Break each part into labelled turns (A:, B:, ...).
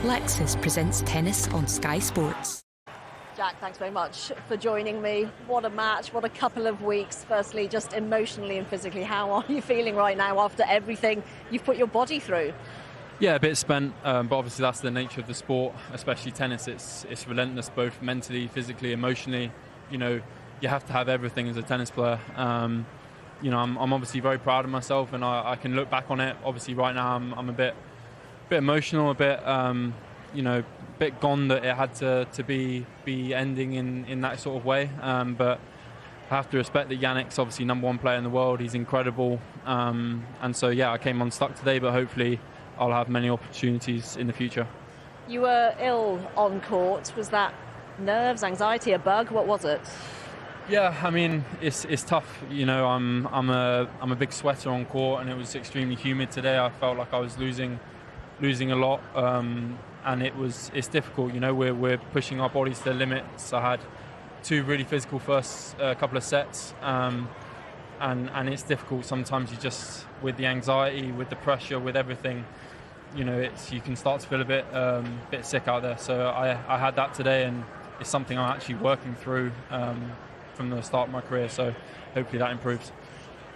A: Lexus presents tennis on Sky Sports.
B: Jack, thanks very much for joining me. What a match, what a couple of weeks. Firstly, just emotionally and physically, how are you feeling right now after everything you've put your body through?
C: Yeah, a bit spent, but obviously that's the nature of the sport, especially tennis. It's relentless, both mentally, physically, emotionally. You know, you have to have everything as a tennis player. You know, I'm obviously very proud of myself, and I can look back on it. Obviously, right now I'm a bit emotional, a bit bit gone that it had to be ending in that sort of way. But I have to respect that Jannik's obviously number one player in the world. He's incredible, and so yeah, I came unstuck today, but hopefully I'll have many opportunities in the future. You
B: were ill on court. Was that nerves, anxiety, a bug? What was it?
C: Yeah, I mean it's tough. You know, I'm a big sweater on court, and it was extremely humid today. I felt like I was losing a lot, and it's difficult. You know, we're pushing our bodies to the limits. I had two really physical first couple of sets, and it's difficult. Sometimes you just, with the anxiety, with the pressure, with everything, you know, you can start to feel a bit sick out there. So I had that today, and it's something I'm actually working through from the start of my career. So hopefully that improves.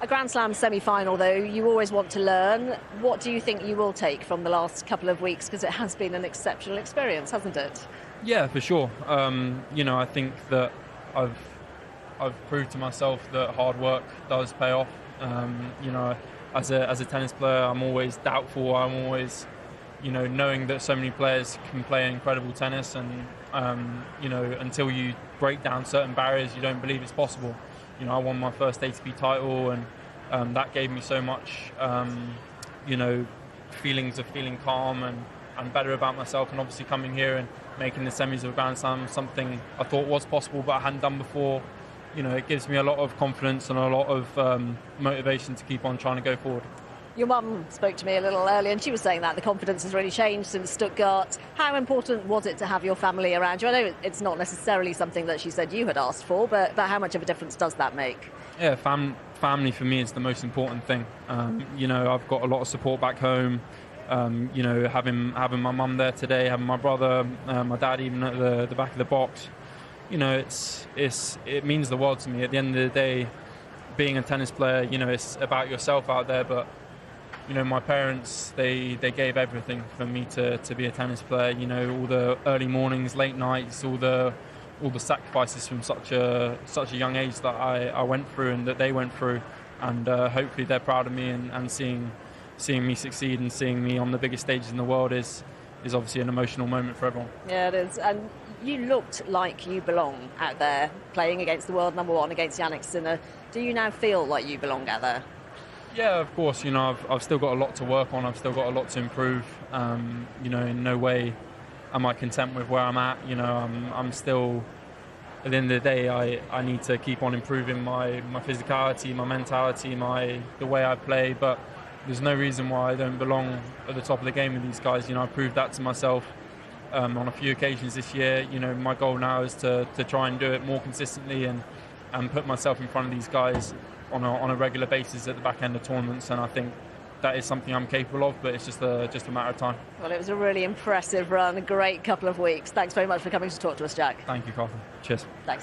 B: A Grand Slam semi-final, though, you always want to learn. What do you think you will take from the last couple of weeks? Because it has been an exceptional experience, hasn't it?
C: Yeah, for sure. You know, I think that I've proved to myself that hard work does pay off. You know, as a tennis player, I'm always doubtful. I'm always, you know, knowing that so many players can play incredible tennis, and you know, until you break down certain barriers, you don't believe it's possible. You know, I won my first ATP title, and that gave me so much, you know, feelings of feeling calm and better about myself. And obviously coming here and making the semis of a Grand Slam, something I thought was possible but I hadn't done before, you know, it gives me a lot of confidence and a lot of motivation to keep on trying to go forward.
B: Your mum spoke to me a little earlier, and she was saying that the confidence has really changed since Stuttgart. How important was it to have your family around you? I know it's not necessarily something that she said you had asked for, but how much of a difference does that make?
C: Yeah, family for me is the most important thing. You know, I've got a lot of support back home. You know, having my mum there today, having my brother, my dad even at the back of the box. You know, it means the world to me. At the end of the day, being a tennis player, you know, it's about yourself out there, but you know, my parents, they gave everything for me to be a tennis player. You know, all the early mornings, late nights, all the sacrifices from such a young age that I went through and that they went through, and hopefully they're proud of me, and seeing me succeed and seeing me on the biggest stages in the world is obviously an emotional moment for everyone.
B: Yeah, it is. And you looked like you belong out there, playing against the world number one, against Jannik Sinner. Do you now feel like you belong out there?
C: Yeah, of course. You know, I've still got a lot to work on. I've still got a lot to improve. You know, in no way am I content with where I'm at. You know, I'm still, at the end of the day, I need to keep on improving my physicality, my mentality, the way I play. But there's no reason why I don't belong at the top of the game with these guys. You know, I proved that to myself on a few occasions this year. You know, my goal now is to try and do it more consistently and put myself in front of these guys on a regular basis at the back end of tournaments, and I think that is something I'm capable of, but it's just a matter of time.
B: Well, it was a really impressive run, a great couple of weeks. Thanks very much for coming to talk to us, Jack.
C: Thank you, Carter. Cheers.
B: Thanks.